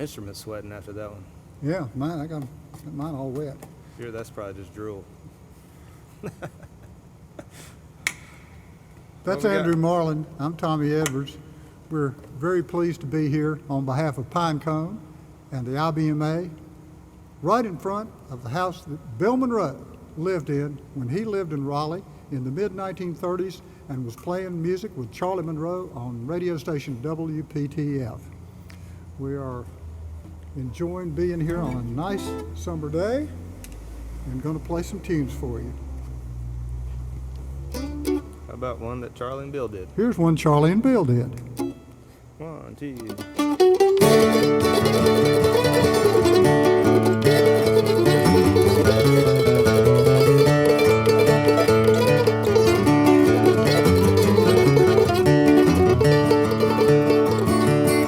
instrument sweating after that one. Yeah, I got mine all wet. Here, that's probably just drool. That's What we Andrew got? Marlin. I'm Tommy Edwards. We're very pleased to be here on behalf of Pinecone and the IBMA, right in front of the house that Bill Monroe lived in when he lived in Raleigh in the mid-1930s and was playing music with Charlie Monroe on radio station WPTF. We are enjoying being here on a nice summer day and going to play some tunes for you. How about one that Charlie and Bill did? Here's one Charlie and Bill did. 1, 2.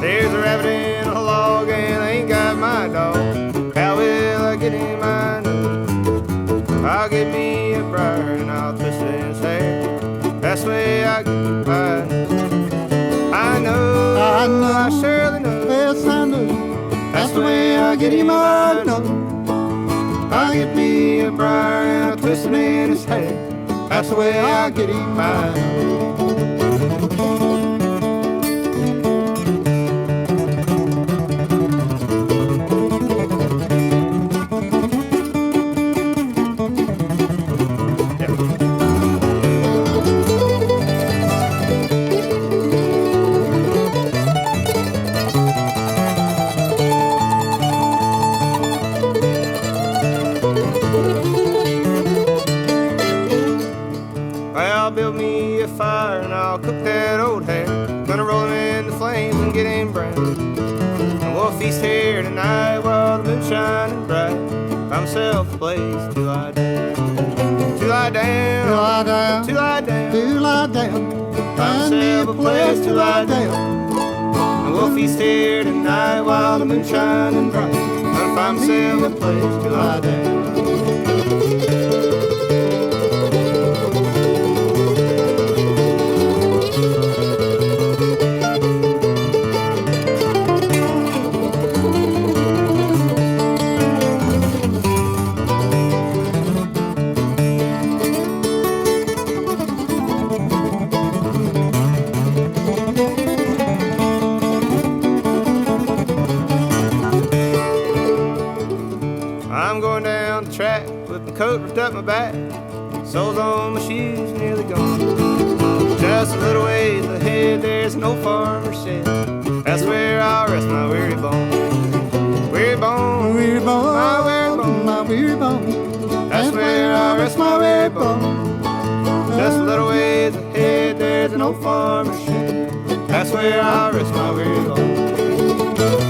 There's a rabbit in a log and I ain't got my dog. How will I get him? I know. I'll get me a briar and I'll twist it in his hair. That's the way I get by. I know, I surely know. Yes, I know. That's the way I get him, I know. I'll get me a briar and I'll twist it in his hair. That's the way I get him, I know. I'll build me a fire and I'll cook that old hare. Gonna roll him in the flames and get him brown. And we'll feast here tonight while the moon's shining bright. Find myself a place to lie down. To lie down, To lie down, to lie down, to lie down. Find myself a place to lie down. And we'll feast here tonight while the moon's shining bright. Gonna find myself a place to lie down. I'm going down the track with my coat ripped up my back, soles on my shoes nearly gone. Just a little ways ahead there's an old farmer's shed. That's where I'll rest my weary bone. Weary bone, Weary bone, my weary bone. my weary bone. That's where I'll rest my weary bone. Just a little ways ahead there's an old farmer's shed. That's where I'll rest my weary bone.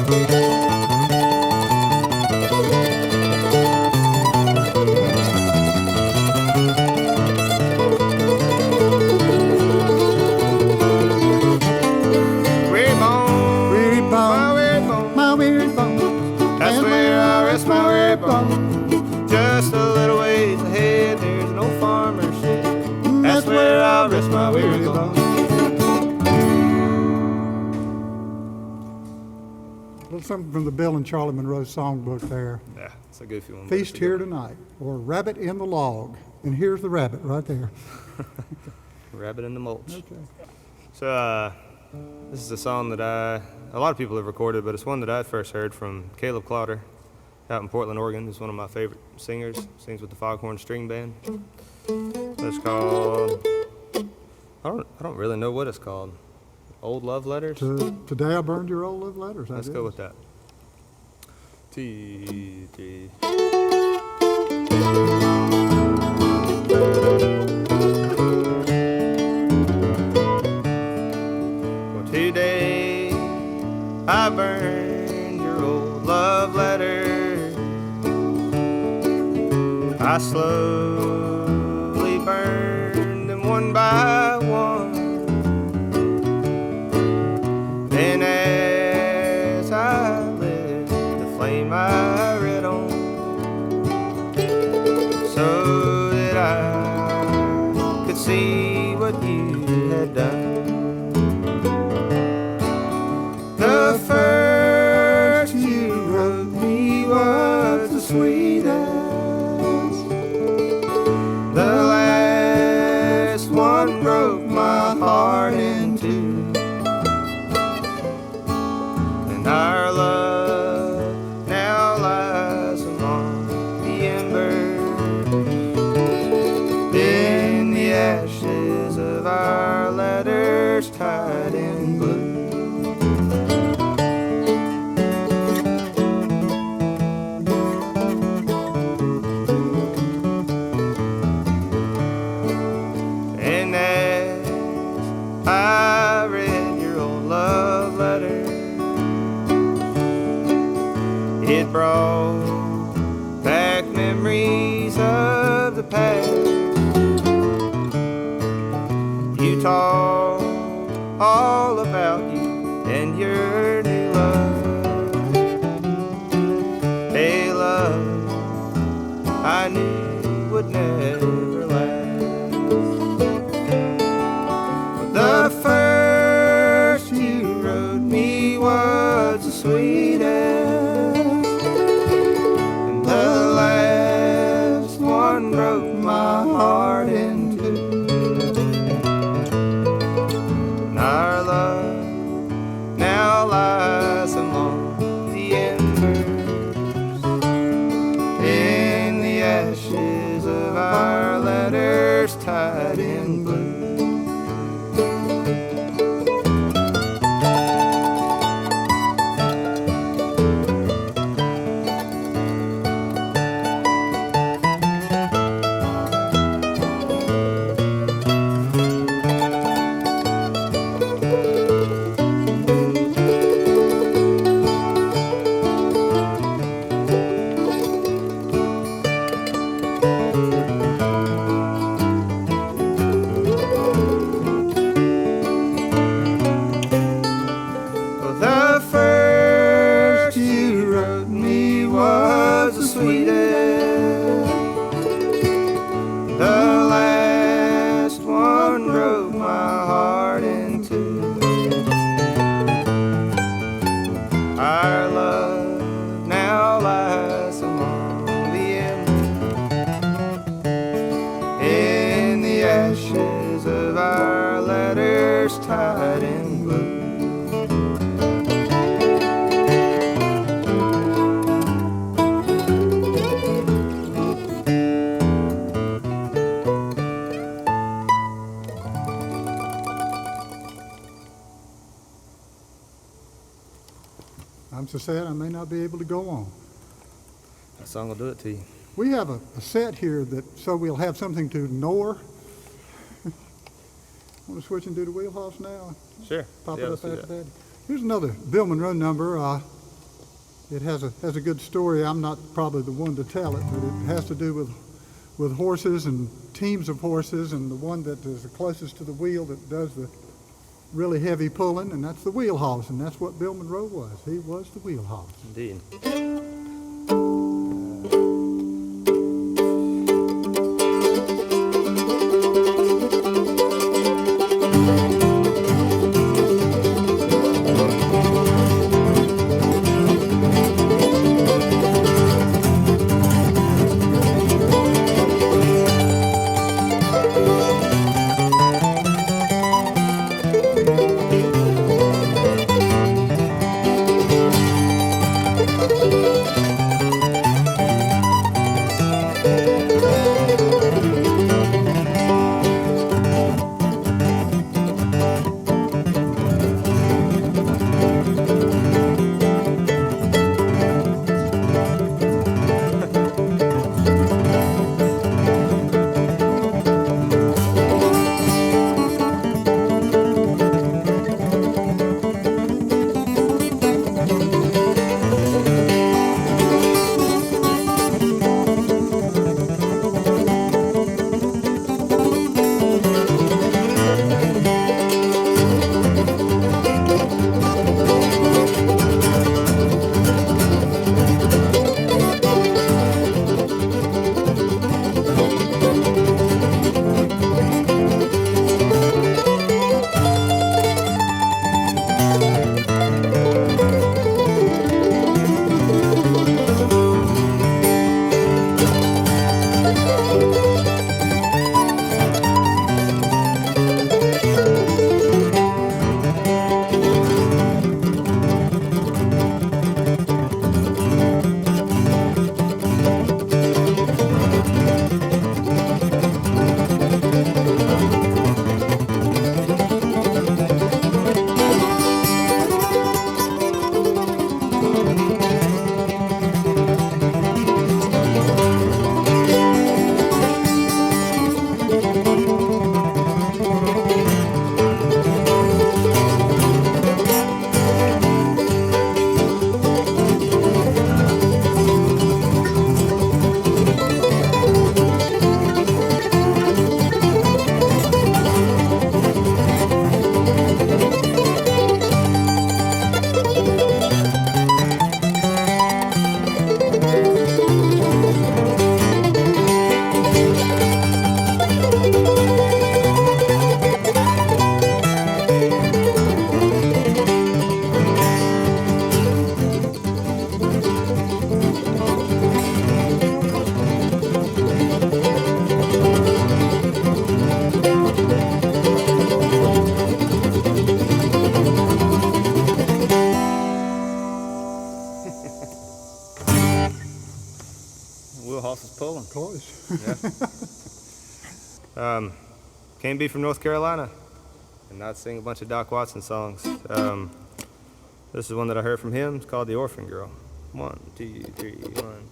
Weary bone, My weary bone. my weary bone. That's where I rest my weary bone. Just a little ways ahead, there's an old farmer's shed. That's where I'll rest my weary bone. A little something from the Bill and Charlie Monroe songbook there. Yeah, it's a goofy one. Feast here tonight, or Rabbit in the Log. And here's the rabbit right there. Rabbit in the mulch. Okay. So, this is a song that a lot of people have recorded, but it's one that I first heard from Caleb Clowder out in Portland, Oregon. He's one of my favorite singers. Sings with the Foghorn String Band. It's called, I don't really know what it's called. Old Love Letters? Today I burned your old love letters. Let's go with that. T. Well, today I burned your old love letter. I slowly burned them one by one. Then as I lit the flame I read on, so that I could see what you had done. The first you my heart in two. And our love now lies among the embers, in the ashes of our letters tied in blue. And as I read your old love letter, it brought back memories of the past. You talked all about you and your new love, a love I knew would never last. The first you wrote me was the sweetest, and the last one broke my heart in two. And our love now lies among the embers, in the ashes of our letters tied in blue. Well, the first you wrote me was the sweetest, the last one broke my heart in two. Our love now lies among the embers, in the ashes of our letters tied in blue. I'm so sad I may not be able to go on. That song will do it to you. We have a set here that, so we'll have something to ignore. Want to switch and do the wheelhouse now? Sure. Pop Yeah, it let's up do after that. that. Here's another Bill Monroe number. It has a good story. I'm not probably the one to tell it, but it has to do with horses and teams of horses, and the one that is the closest to the wheel that does the really heavy pulling, and that's the wheelhouse, and that's what Bill Monroe was. He was the wheelhouse. Indeed. I'm close. Yeah. Can't be from North Carolina and not sing a bunch of Doc Watson songs. This is one that I heard from him. It's called The Orphan Girl. 1, 2, 3, 1.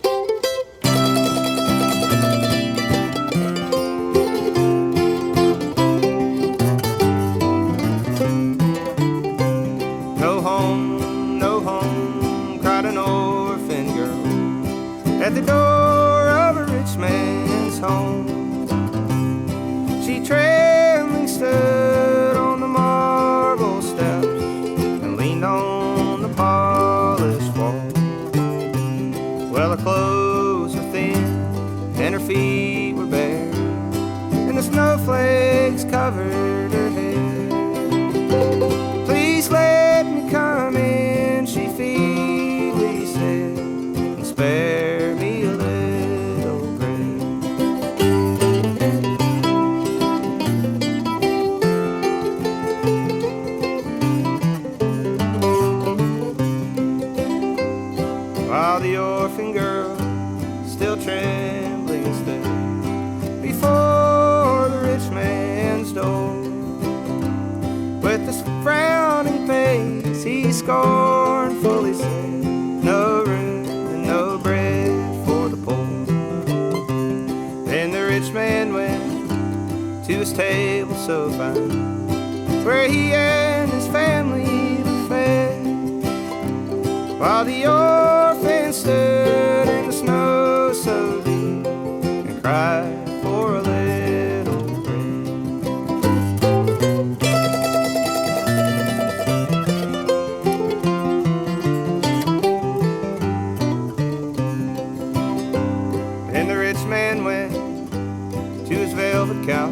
No home, no home, cried an orphan girl at the door of a rich man's home. She trembling stood on the marble steps and leaned on the polished wall. Well, her clothes were thin and her feet were bare, and the snowflakes covered her head. Please let me come in, she feebly said, and spare me a little bread. While the orphan girl, still trembling, stood before the rich man's door. With his frowning face, he scornfully said, no room and no bread for the poor. Then the rich man went to his table so fine, where he and his family were fed, while the orphan stood in the snow so deep and cried for a little bread. And the rich man went to his velvet couch,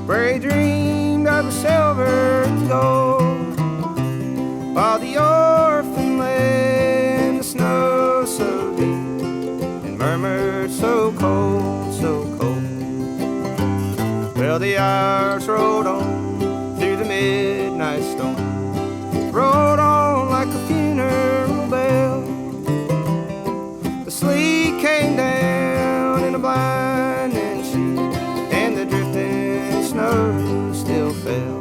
where he dreamed of the silver and gold, while the orphan lay in the snow so deep and murmured so cold, so cold. Well, the hours rolled on through the midnight storm, rolled on like a funeral bell. The sleet came down in a blinding sheet, and the drifting snow still fell.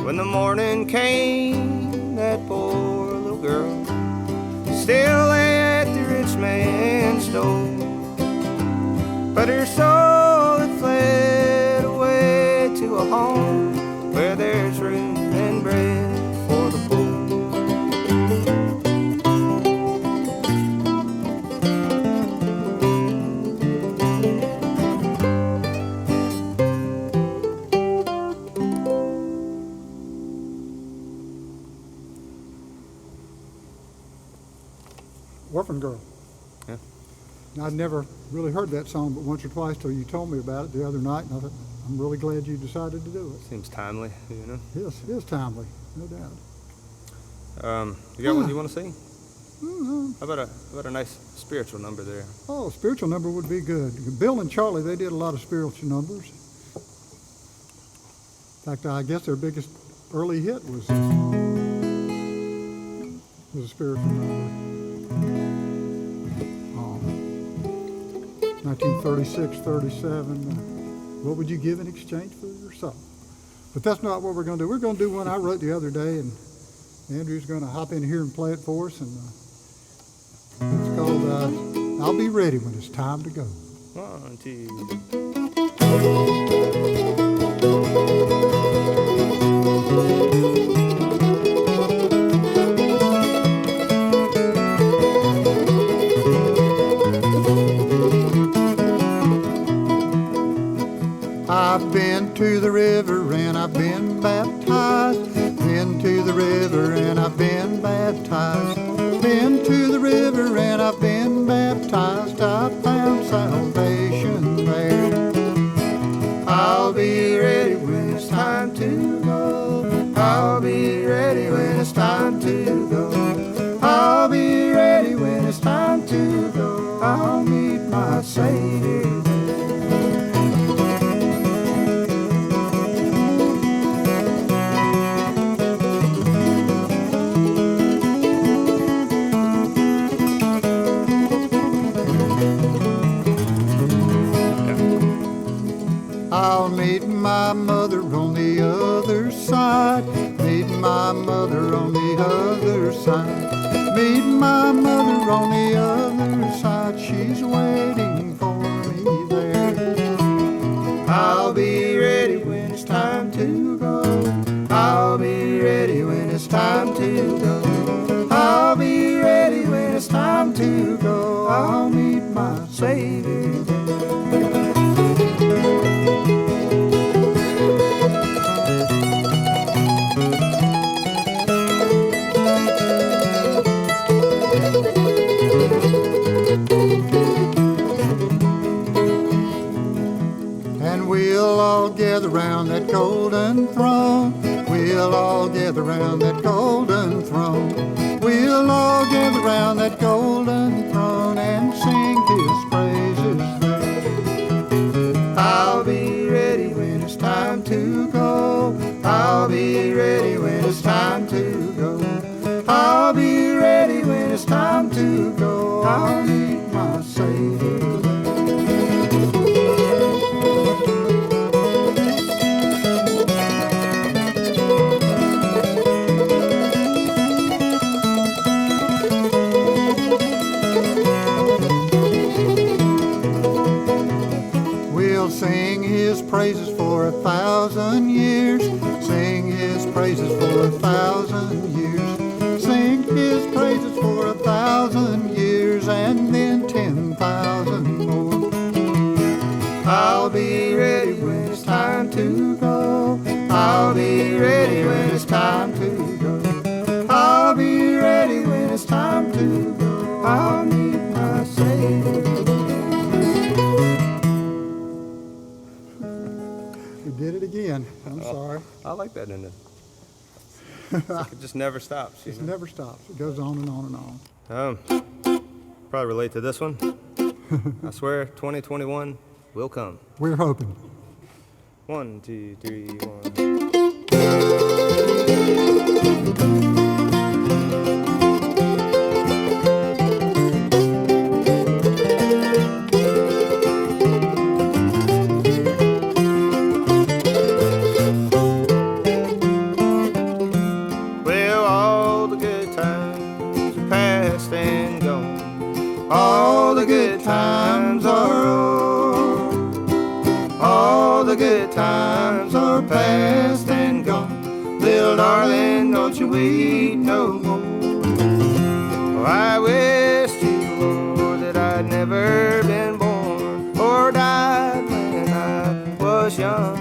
When the morning came, that poor little girl still lay at the rich man's door, but her soul had fled away to a home where there's room and bread for the poor. Orphan Girl. Yeah. I'd never really heard that song but once or twice till you told me about it the other night, and I thought, I'm really glad you decided to do it. Seems timely, you know. Yes, it is timely, no doubt. You got one you want to sing? Mm-hmm. How about a nice spiritual number there? Oh, a spiritual number would be good. Bill and Charlie, they did a lot of spiritual numbers. In fact, I guess their biggest early hit was a spiritual number. 1936, 37. What would you give in exchange for your soul? But that's not what we're going to do. We're going to do one I wrote the other day, and Andrew's going to hop in here and play it for us. And it's called I'll Be Ready When It's Time to Go. 1, 2. I've been to the river and I've been baptized. Been to the river and I've been baptized. Been to the river and I've been baptized. I found salvation there. I'll be ready when it's time to go. I'll be ready when it's time to go. I'll be ready when it's time to go. I'll meet my Savior. side. Meet my mother on the other side. She's waiting for me there. I'll be ready when it's time to go. I'll be ready when it's time to go. I'll be ready when it's time to go. I'll meet my Savior there. And we'll all gather round that golden throne. We'll all gather round that golden throne. We'll all gather round that golden throne and sing His praises there. I'll be ready when it's time to go. I'll be ready when it's time to go. I'll be ready when it's time to go. I'll meet my Savior there. We'll sing His praises for 1,000 years. Sing His praises for 1,000 years. Sing His praises for 1,000 years and then 10,000 more. I'll be ready when it's time to go. I'll be ready when it's time to go. I'll be ready when it's time to go. I'll meet my Savior. We did it again. I'm sorry. I like that ending. It's like it just never stops. It never stops. It goes on and on and on. Probably relate to this one. I swear, 2021 will come. We're hoping. 1, 2, 3, 1. Well, all the good times are past and gone. All the good times are over. All the good times are past and gone. Little darling, don't you weep no more. Oh, I wish to you, Lord, that I'd never been born or died when I was young.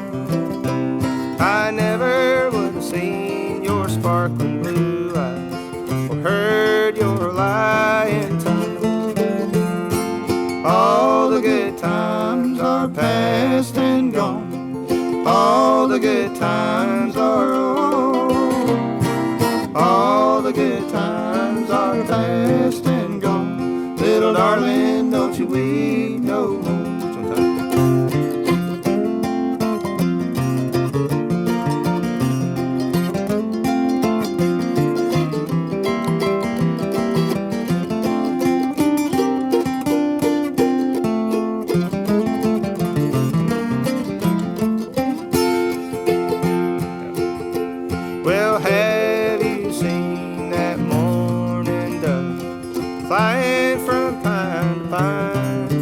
I never would have seen your sparkling blue eyes or heard your lying tongue. All the good times are past and gone. All the good times are over. All the good times are past and gone. Little darling, don't you weep no more. Well, have you seen that morning dove flying from pine to pine,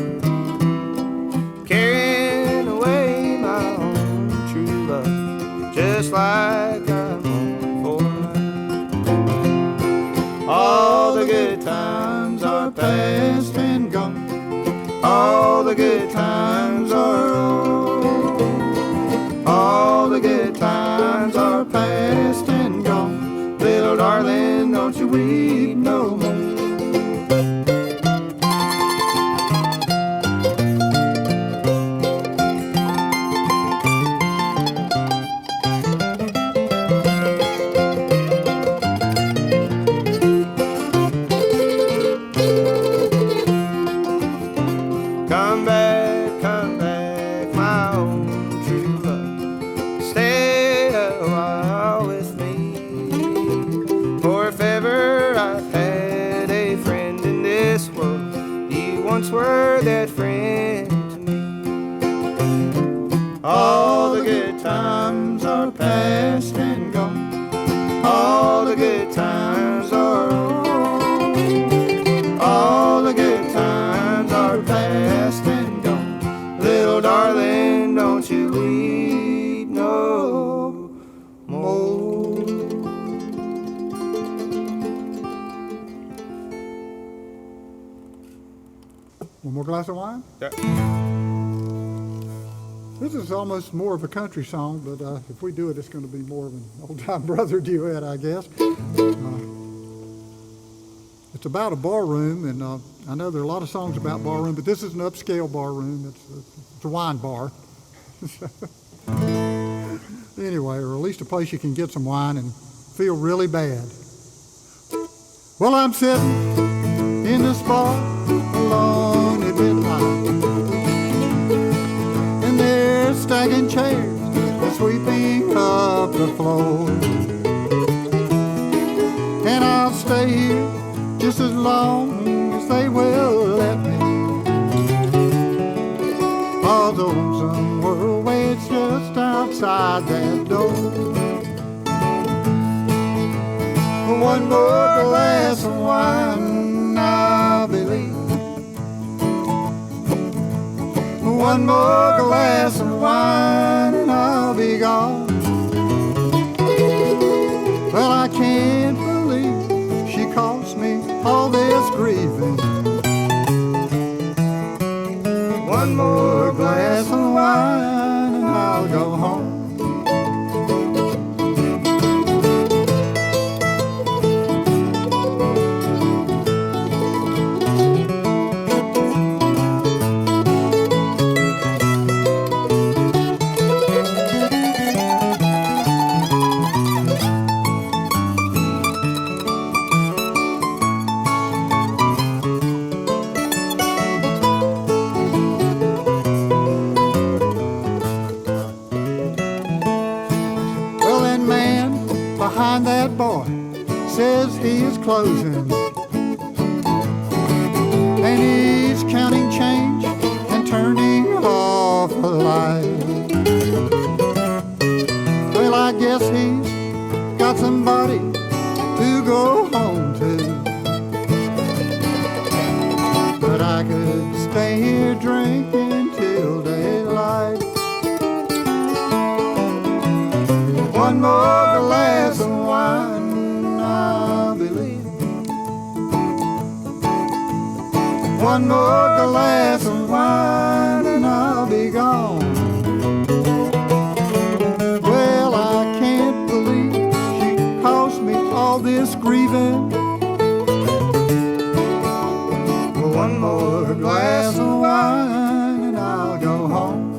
carrying away my own true love, just like I'm on for mine. All the good times are past and gone. All the good times are over. All the good times are past and gone. Little darling, don't you weep no more. Come back, my own true love. Stay a while with me. For if ever I've had a friend in this world, you once were that friend to me. All the good times are past and gone. All the good times are over. One more glass of wine? Yeah. This is almost more of a country song, but if we do it, it's going to be more of an old-time brother duet, I guess. It's about a bar room, and I know there are a lot of songs about bar room, but this is an upscale bar room. It's a wine bar. Anyway, or at least a place you can get some wine and feel really bad. Well, I'm sitting in this bar alone at midnight, and they're stacking chairs and sweeping up the floor. And I'll stay here just as long as they will let me. Cause Lonesome World waits just outside that door. One more glass of wine, I'll believe. One more glass of wine and I'll be gone. Well, I can't believe she cost me all this grieving. One more glass of wine and I'll go home. Behind that bar says he is closing, and he's counting change and turning off a light. Well, I guess he's got somebody to go home to, but I could stay here drinking till daylight. One more glass of wine, I believe. One more glass of wine and I'll be gone. Well, I can't believe she caused me all this grieving. One more glass of wine and I'll go home.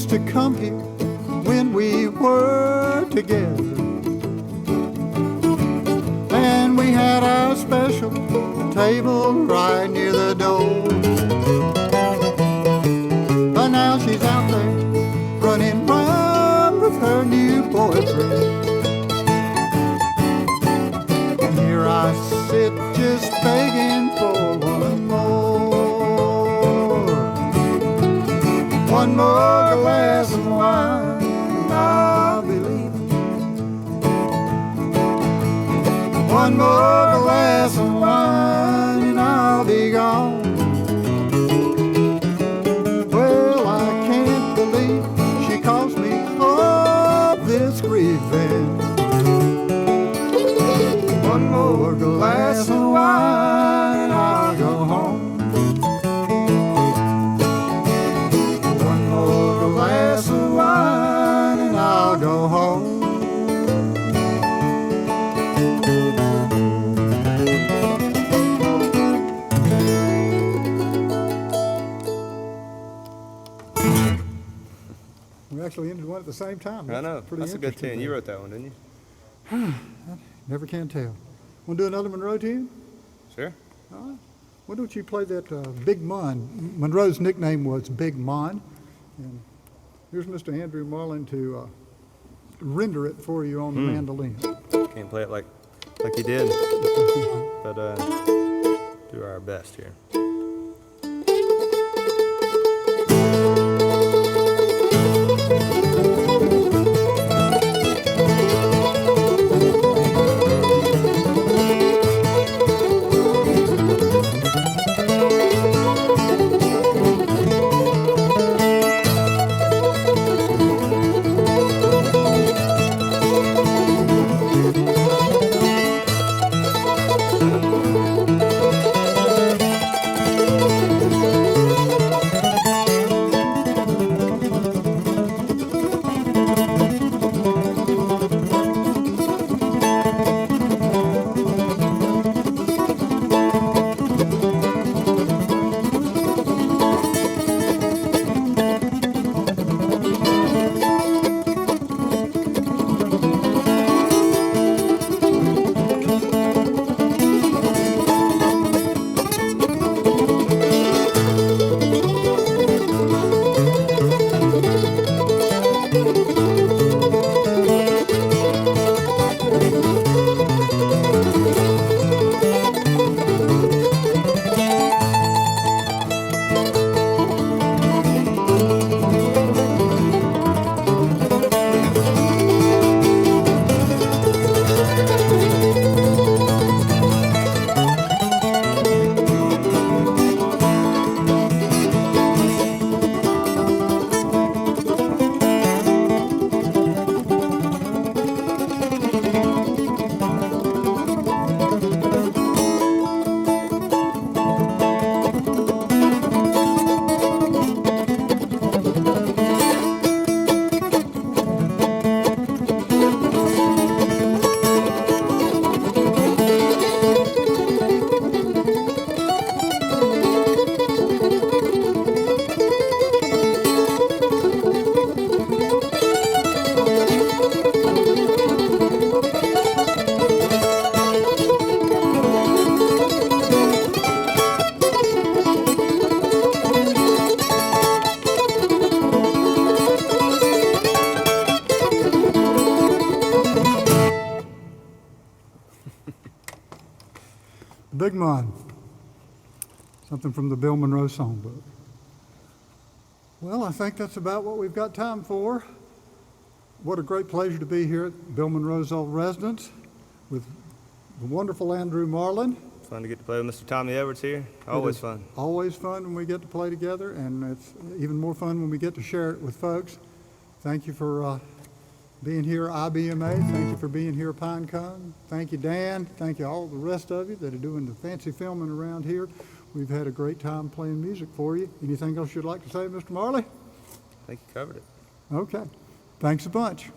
To come here when we were together, and we had our special table right near the door. But now she's out there running round with her new boyfriend, and here I sit just begging for one more. One more glass of wine, I believe. One more glass of wine and I'll be gone. Well, I can't believe she caused me all this grieving. One more glass of wine and I'll go home. Glass of wine and I'll go home. We actually ended one at the same time. I know. That's a good tune. You wrote that one, didn't you? Never can tell. Want to do another Monroe tune? Sure. All right. Why don't you play that Big Mon? Monroe's nickname was Big Mon. And here's Mr. Andrew Marlin to render it for you on the mandolin. Can't play it like you did, but do our best here. Big Mon, something from the Bill Monroe songbook. Well, I think that's about what we've got time for. What a great pleasure to be here at Bill Monroe's old residence with the wonderful Andrew Marlin. Fun to get to play with Mr. Tommy Edwards here. Always fun. Always fun when we get to play together, and it's even more fun when we get to share it with folks. Thank you for being here, IBMA. Thank you for being here, Pinecone. Thank you, Dan. Thank you all the rest of you that are doing the fancy filming around here. We've had a great time playing music for you. Anything else you'd like to say, Mr. Marley? I think you covered it. Okay. Thanks a bunch.